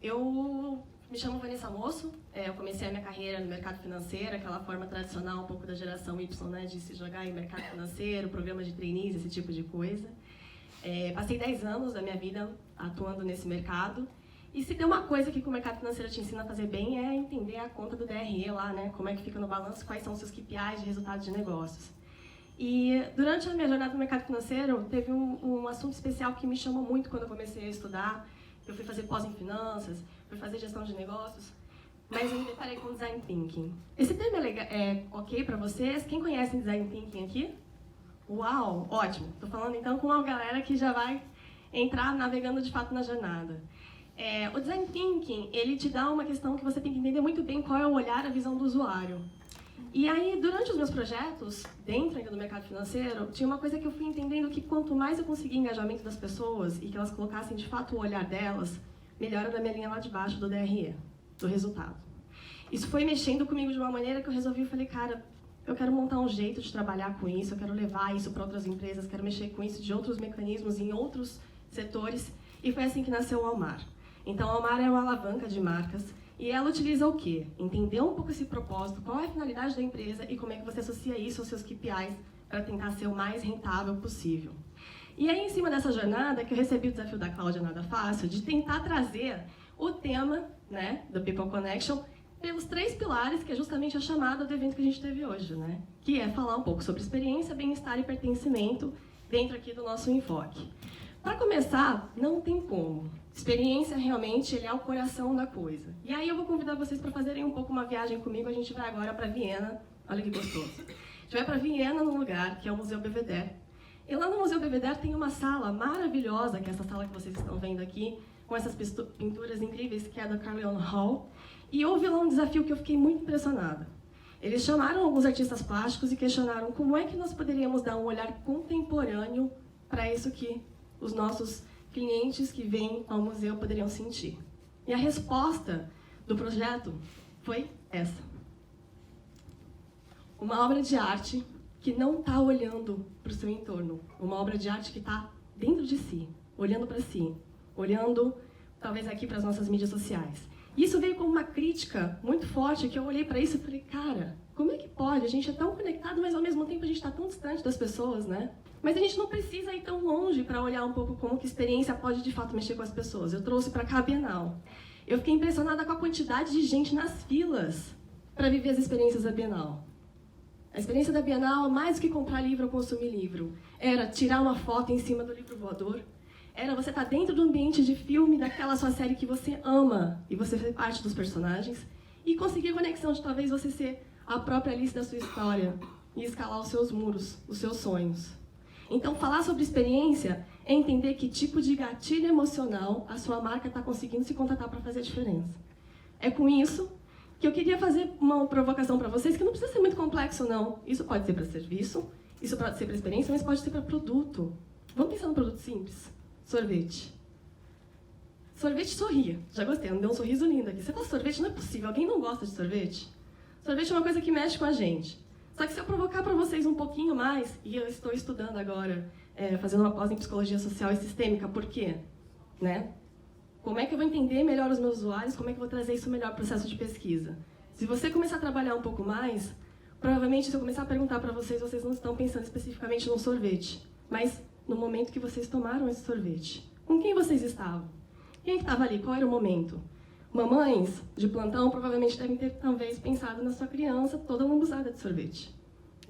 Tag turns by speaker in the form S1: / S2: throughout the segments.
S1: Eu me chamo Vanessa Moço, eu comecei a minha carreira no mercado financeiro, aquela forma tradicional um pouco da geração Y, né, de se jogar em mercado financeiro, programas de trainees, esse tipo de coisa. Passei 10 anos da minha vida atuando nesse mercado. E se tem uma coisa que o mercado financeiro te ensina a fazer bem é entender a conta do DRE lá, né? Como é que fica no balanço, quais são os seus KPIs de resultados de negócios. E durante a minha jornada no mercado financeiro, teve um assunto especial que me chamou muito quando eu comecei a estudar. Eu fui fazer pós em finanças, fui fazer gestão de negócios, mas eu me deparei com Design Thinking. Esse termo é ok para vocês? Quem conhece Design Thinking aqui? Uau, ótimo. Estou falando então com uma galera que já vai entrar navegando de fato na jornada. O Design Thinking, ele te dá uma questão que você tem que entender muito bem qual é o olhar, a visão do usuário. E aí, durante os meus projetos, dentro ainda do mercado financeiro, tinha uma coisa que eu fui entendendo que quanto mais eu conseguia engajamento das pessoas e que elas colocassem de fato o olhar delas, melhor era da minha linha lá de baixo do DRE, do resultado. Isso foi mexendo comigo de uma maneira que eu resolvi, eu falei, cara, eu quero montar um jeito de trabalhar com isso, eu quero levar isso para outras empresas, quero mexer com isso de outros mecanismos em outros setores, e foi assim que nasceu o Almar. Então, a Almar é uma alavanca de marcas e ela utiliza o quê? Entender um pouco esse propósito, qual é a finalidade da empresa e como é que você associa isso aos seus KPIs para tentar ser o mais rentável possível. E aí, em cima dessa jornada, que eu recebi o desafio da Cláudia Nada Fácil, de tentar trazer o tema, né, do People Connection pelos 3 pilares, que é justamente a chamada do evento que a gente teve hoje, né? Que é falar um pouco sobre experiência, bem-estar e pertencimento dentro aqui do nosso enfoque. Para começar, não tem como. Experiência, realmente, ele é o coração da coisa. E aí eu vou convidar vocês para fazerem um pouco uma viagem comigo. A gente vai agora para Viena. Olha que gostoso. A gente vai para Viena, num lugar que é o Museu Belvedere. E lá no Museu Belvedere tem uma sala maravilhosa, que é essa sala que vocês estão vendo aqui, com essas pinturas incríveis, que é da Carillon Hall. E houve lá um desafio que eu fiquei muito impressionada. Eles chamaram alguns artistas plásticos e questionaram como é que nós poderíamos dar um olhar contemporâneo para isso que os nossos clientes que vêm ao museu poderiam sentir. E a resposta do projeto foi essa. Uma obra de arte que não está olhando para o seu entorno. Uma obra de arte que está dentro de si, olhando para si, olhando talvez aqui para as nossas mídias sociais. Isso veio como uma crítica muito forte, que eu olhei para isso e falei, cara, como é que pode? A gente é tão conectado, mas ao mesmo tempo a gente está tão distante das pessoas, né? Mas a gente não precisa ir tão longe para olhar um pouco como que a experiência pode de fato mexer com as pessoas. Eu trouxe para cá a Bienal. Eu fiquei impressionada com a quantidade de gente nas filas para viver as experiências da Bienal. A experiência da Bienal, mais do que comprar livro ou consumir livro, era tirar uma foto em cima do livro voador, era você estar dentro do ambiente de filme daquela sua série que você ama e você ser parte dos personagens e conseguir a conexão de talvez você ser a própria Alice da sua história e escalar os seus muros, os seus sonhos. Então, falar sobre experiência é entender que tipo de gatilho emocional a sua marca está conseguindo se contratar para fazer a diferença. É com isso que eu queria fazer uma provocação para vocês, que não precisa ser muito complexo, não. Isso pode ser para serviço, isso pode ser para experiência, mas pode ser para produto. Vamos pensar num produto simples. Sorvete. Sorvete sorria. Já gostei, me deu um sorriso lindo aqui. Você fala sorvete, não é possível. Alguém não gosta de sorvete? Sorvete é uma coisa que mexe com a gente. Só que se eu provocar para vocês um pouquinho mais, e eu estou estudando agora, fazendo uma pós em Psicologia Social e Sistêmica, por quê? Né? Como é que eu vou entender melhor os meus usuários? Como é que eu vou trazer isso melhor para o processo de pesquisa? Se você começar a trabalhar um pouco mais, provavelmente se eu começar a perguntar para vocês, vocês não estão pensando especificamente num sorvete, mas no momento que vocês tomaram esse sorvete. Com quem vocês estavam? Quem estava ali? Qual era o momento? Mamães de plantão provavelmente devem ter, talvez, pensado na sua criança toda lambuzada de sorvete.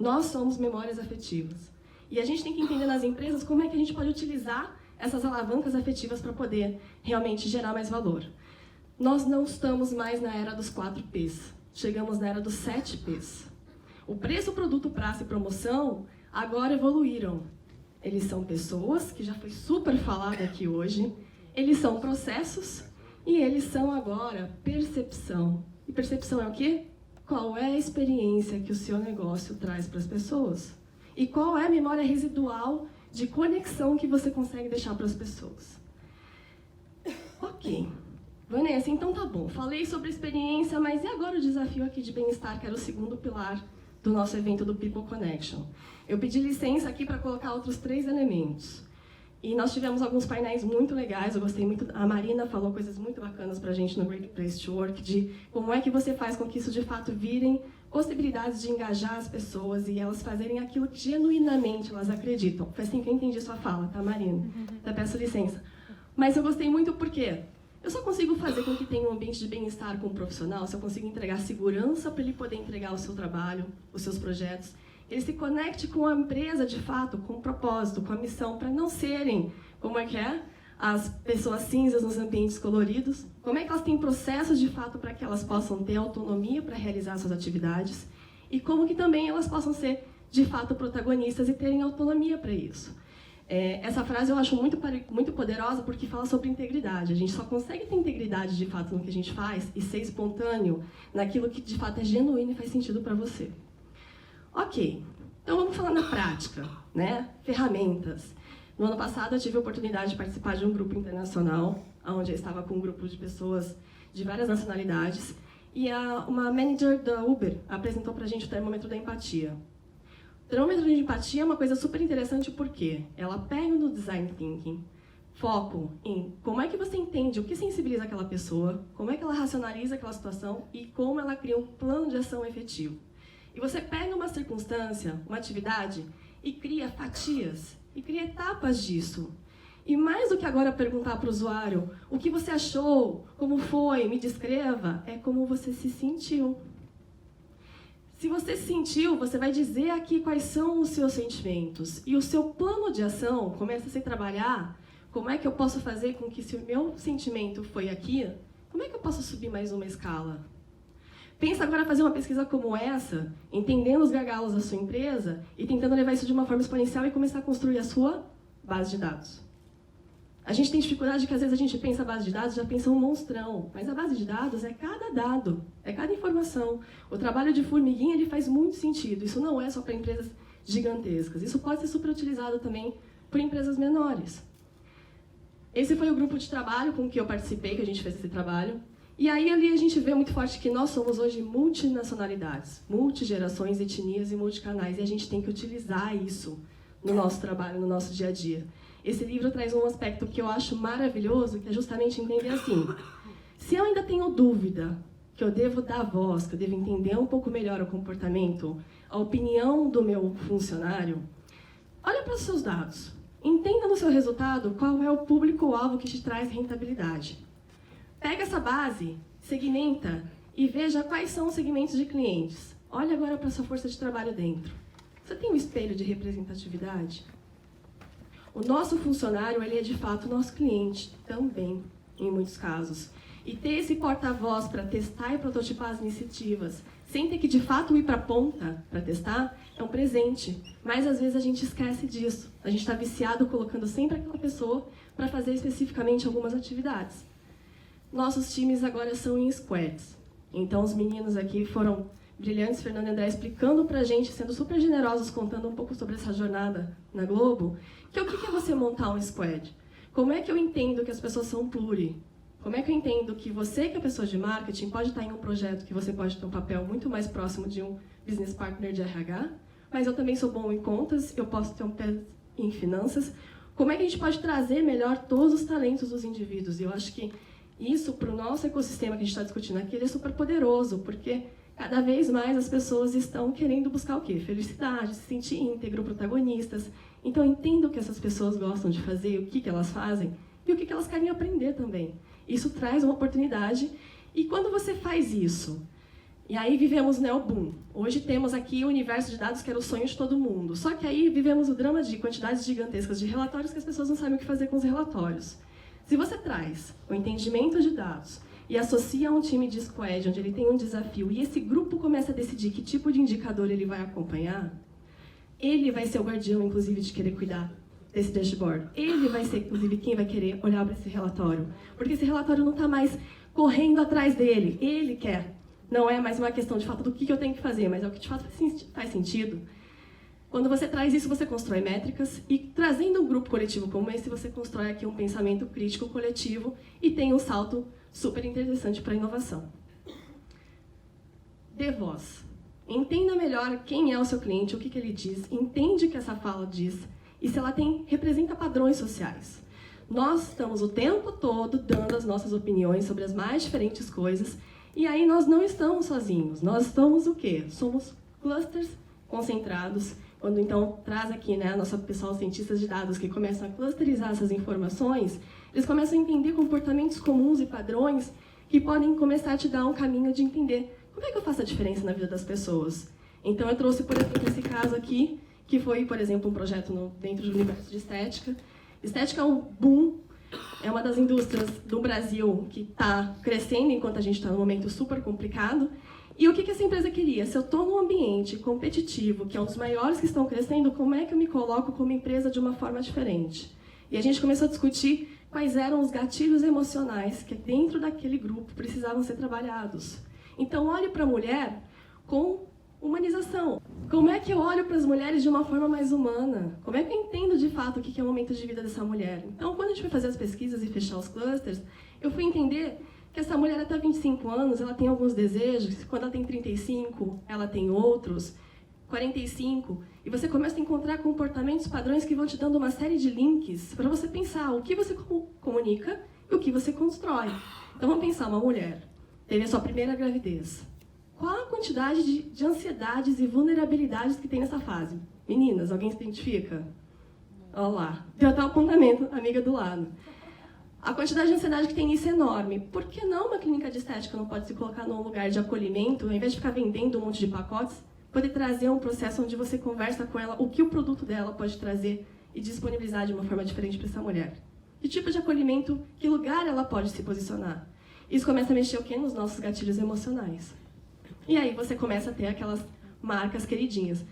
S1: Nós somos memórias afetivas. E a gente tem que entender nas empresas como é que a gente pode utilizar essas alavancas afetivas para poder realmente gerar mais valor. Nós não estamos mais na era dos 4 Ps. Chegamos na era dos 7 Ps. O preço, produto, prazo e promoção agora evoluíram. Eles são pessoas, que já foi super falado aqui hoje. Eles são processos. E eles são agora percepção. E percepção é o quê? Qual é a experiência que o seu negócio traz para as pessoas? E qual é a memória residual de conexão que você consegue deixar para as pessoas? Ok. Vanessa, então tá bom. Falei sobre experiência, mas e agora o desafio aqui de bem-estar, que era o segundo pilar do nosso evento do People Connection? Eu pedi licença aqui para colocar outros 3 elementos. E nós tivemos alguns painéis muito legais, eu gostei muito. A Marina falou coisas muito bacanas para a gente no Great Place to Work, de como é que você faz com que isso de fato virem possibilidades de engajar as pessoas e elas fazerem aquilo que genuinamente elas acreditam. Foi assim que eu entendi sua fala, tá, Marina? Até peço licença. Mas eu gostei muito porque eu só consigo fazer com que tenha um ambiente de bem-estar com o profissional se eu consigo entregar segurança para ele poder entregar o seu trabalho, os seus projetos. Ele se conecte com a empresa, de fato, com o propósito, com a missão, para não serem, como é que é, as pessoas cinzas nos ambientes coloridos. Como é que elas têm processos, de fato, para que elas possam ter autonomia para realizar suas atividades. E como que também elas possam ser, de fato, protagonistas e terem autonomia para isso. Essa frase eu acho muito poderosa porque fala sobre integridade. A gente só consegue ter integridade, de fato, no que a gente faz e ser espontâneo naquilo que, de fato, é genuíno e faz sentido para você. Ok, então vamos falar na prática, né? Ferramentas. No ano passado eu tive a oportunidade de participar de um grupo internacional, onde eu estava com um grupo de pessoas de várias nacionalidades, e uma manager da Uber apresentou para a gente o termômetro da empatia. O termômetro de empatia é uma coisa super interessante porque ela pega no design thinking, foco em como é que você entende o que sensibiliza aquela pessoa, como é que ela racionaliza aquela situação e como ela cria um plano de ação efetivo. E você pega uma circunstância, uma atividade, e cria fatias, e cria etapas disso. E mais do que agora perguntar para o usuário o que você achou, como foi, me descreva, é como você se sentiu. Se você se sentiu, você vai dizer aqui quais são os seus sentimentos. E o seu plano de ação começa a se trabalhar, como é que eu posso fazer com que se o meu sentimento foi aqui, como é que eu posso subir mais uma escala? Pensa agora fazer uma pesquisa como essa, entendendo os gargalos da sua empresa e tentando levar isso de uma forma exponencial e começar a construir a sua base de dados. A gente tem dificuldade que às vezes a gente pensa a base de dados, já pensa um monstrão, mas a base de dados é cada dado, é cada informação. O trabalho de formiguinha ele faz muito sentido, isso não é só para empresas gigantescas, isso pode ser superutilizado também por empresas menores. Esse foi o grupo de trabalho com que eu participei, que a gente fez esse trabalho. E aí ali a gente vê muito forte que nós somos hoje multinacionalidades, multigerações, etnias e multicanais, e a gente tem que utilizar isso no nosso trabalho, no nosso dia a dia. Esse livro traz um aspecto que eu acho maravilhoso, que é justamente entender assim, se eu ainda tenho dúvida que eu devo dar voz, que eu devo entender um pouco melhor o comportamento, a opinião do meu funcionário, olha para os seus dados, entenda no seu resultado qual é o público-alvo que te traz rentabilidade. Pega essa base, segmenta e veja quais são os segmentos de clientes. Olha agora para a sua força de trabalho dentro. Você tem um espelho de representatividade? O nosso funcionário, ele é de fato nosso cliente também, em muitos casos. E ter esse porta-voz para testar e prototipar as iniciativas, sem ter que de fato ir para a ponta para testar, é um presente. Mas às vezes a gente esquece disso. A gente está viciado colocando sempre aquela pessoa para fazer especificamente algumas atividades. Nossos times agora são em squads. Então, os meninos aqui foram brilhantes, Fernando e André, explicando pra gente, sendo super generosos, contando um pouco sobre essa jornada na Globo, que o que é você montar um squad? Como é que eu entendo que as pessoas são pluri? Como é que eu entendo que você, que é pessoa de marketing, pode estar em um projeto que você pode ter um papel muito mais próximo de um business partner de RH, mas eu também sou bom em contas, eu posso ter um pé em finanças. Como é que a gente pode trazer melhor todos os talentos dos indivíduos? E eu acho que isso, para o nosso ecossistema que a gente está discutindo aqui, ele é super poderoso, porque cada vez mais as pessoas estão querendo buscar o quê? Felicidade, se sentir íntegro, protagonistas. Então, entenda o que essas pessoas gostam de fazer, o que elas fazem e o que elas querem aprender também. Isso traz uma oportunidade. E quando você faz isso, e aí vivemos o boom. Hoje temos aqui o universo de dados que era o sonho de todo mundo. Só que aí vivemos o drama de quantidades gigantescas de relatórios que as pessoas não sabem o que fazer com os relatórios. Se você traz o entendimento de dados e associa a um time de squad, onde ele tem um desafio, e esse grupo começa a decidir que tipo de indicador ele vai acompanhar, ele vai ser o guardião, inclusive, de querer cuidar desse dashboard. Ele vai ser, inclusive, quem vai querer olhar para esse relatório. Porque esse relatório não está mais correndo atrás dele. Ele quer. Não é mais uma questão, de fato, do que eu tenho que fazer, mas é o que, de fato, faz sentido. Quando você traz isso, você constrói métricas e, trazendo um grupo coletivo como esse, você constrói aqui um pensamento crítico coletivo e tem um salto super interessante para a inovação. Dê voz. Entenda melhor quem é o seu cliente, o que ele diz, entende o que essa fala diz e se ela representa padrões sociais. Nós estamos o tempo todo dando as nossas opiniões sobre as mais diferentes coisas, e aí nós não estamos sozinhos. Nós estamos o quê? Somos clusters concentrados. Quando então traz aqui, né, nosso pessoal cientistas de dados que começam a clusterizar essas informações, eles começam a entender comportamentos comuns e padrões que podem começar a te dar um caminho de entender como é que eu faço a diferença na vida das pessoas. Então eu trouxe, por exemplo, esse caso aqui, que foi, por exemplo, um projeto dentro do universo de estética. Estética é um boom, é uma das indústrias do Brasil que está crescendo enquanto a gente está num momento super complicado. E o que essa empresa queria? Se eu estou num ambiente competitivo, que é um dos maiores que estão crescendo, como é que eu me coloco como empresa de uma forma diferente? E a gente começou a discutir quais eram os gatilhos emocionais que dentro daquele grupo precisavam ser trabalhados. Então, olhe para a mulher com humanização. Como é que eu olho para as mulheres de uma forma mais humana? Como é que eu entendo de fato o que é o momento de vida dessa mulher? Então, quando a gente foi fazer as pesquisas e fechar os clusters, eu fui entender que essa mulher até 25 anos, ela tem alguns desejos, quando ela tem 35, ela tem outros, 45, e você começa a encontrar comportamentos, padrões que vão te dando uma série de links para você pensar o que você comunica e o que você constrói. Então, vamos pensar, uma mulher teve a sua primeira gravidez. Qual a quantidade de ansiedades e vulnerabilidades que tem nessa fase? Meninas, alguém se identifica? Olha lá, deu até um apontamento, amiga do lado. A quantidade de ansiedade que tem nisso é enorme. Por que não uma clínica de estética não pode se colocar num lugar de acolhimento, ao invés de ficar vendendo um monte de pacotes, poder trazer um processo onde você conversa com ela o que o produto dela pode trazer e disponibilizar de uma forma diferente para essa mulher? Que tipo de acolhimento, que lugar ela pode se posicionar? Isso começa a mexer o quê? Nos nossos gatilhos emocionais. E aí você começa a ter aquelas marcas queridinhas.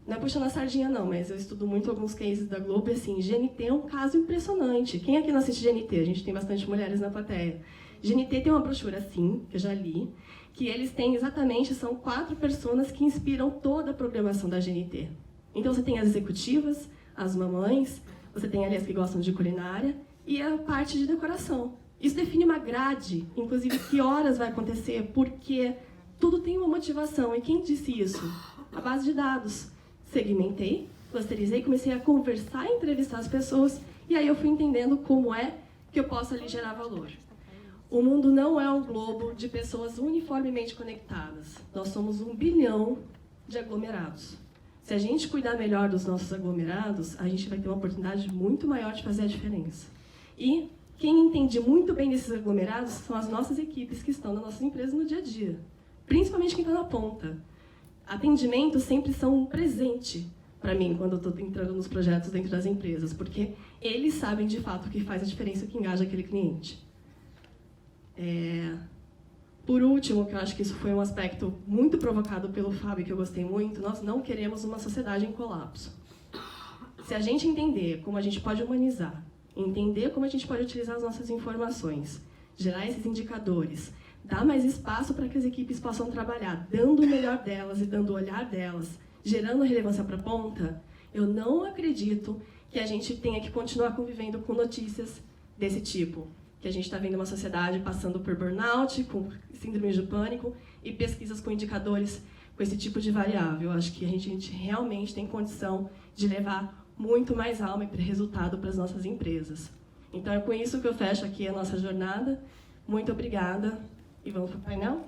S1: Não é puxando a sardinha, não, mas eu estudo muito alguns cases da Globo e, assim, GNT é um caso impressionante. Quem aqui não assiste GNT? A gente tem bastante mulheres na plateia. GNT tem uma brochura, assim, que eu já li, que eles têm exatamente, são 4 personas que inspiram toda a programação da GNT. Então, você tem as executivas, as mamães, você tem ali as que gostam de culinária e a parte de decoração. Isso define uma grade, inclusive que horas vai acontecer, porque tudo tem uma motivação. E quem disse isso? A base de dados. Segmentei, clusterizei, comecei a conversar e entrevistar as pessoas, e aí eu fui entendendo como é que eu posso ali gerar valor. O mundo não é um globo de pessoas uniformemente conectadas. Nós somos 1 bilhão de aglomerados. Se a gente cuidar melhor dos nossos aglomerados, a gente vai ter uma oportunidade muito maior de fazer a diferença. E quem entende muito bem desses aglomerados são as nossas equipes que estão nas nossas empresas no dia a dia. Principalmente quem está na ponta. Atendimentos sempre são um presente para mim quando eu estou entrando nos projetos dentro das empresas, porque eles sabem de fato o que faz a diferença, o que engaja aquele cliente. Por último, que eu acho que isso foi um aspecto muito provocado pelo Fábio, que eu gostei muito, nós não queremos uma sociedade em colapso. Se a gente entender como a gente pode humanizar, entender como a gente pode utilizar as nossas informações, gerar esses indicadores, dar mais espaço para que as equipes possam trabalhar, dando o melhor delas e dando o olhar delas, gerando relevância para a ponta, eu não acredito que a gente tenha que continuar convivendo com notícias desse tipo. Que a gente está vendo uma sociedade passando por burnout, com síndrome de pânico e pesquisas com indicadores com esse tipo de variável. Eu acho que a gente realmente tem condição de levar muito mais alma e resultado para as nossas empresas. Então é com isso que eu fecho aqui a nossa jornada. Muito obrigada. E vamos para o painel?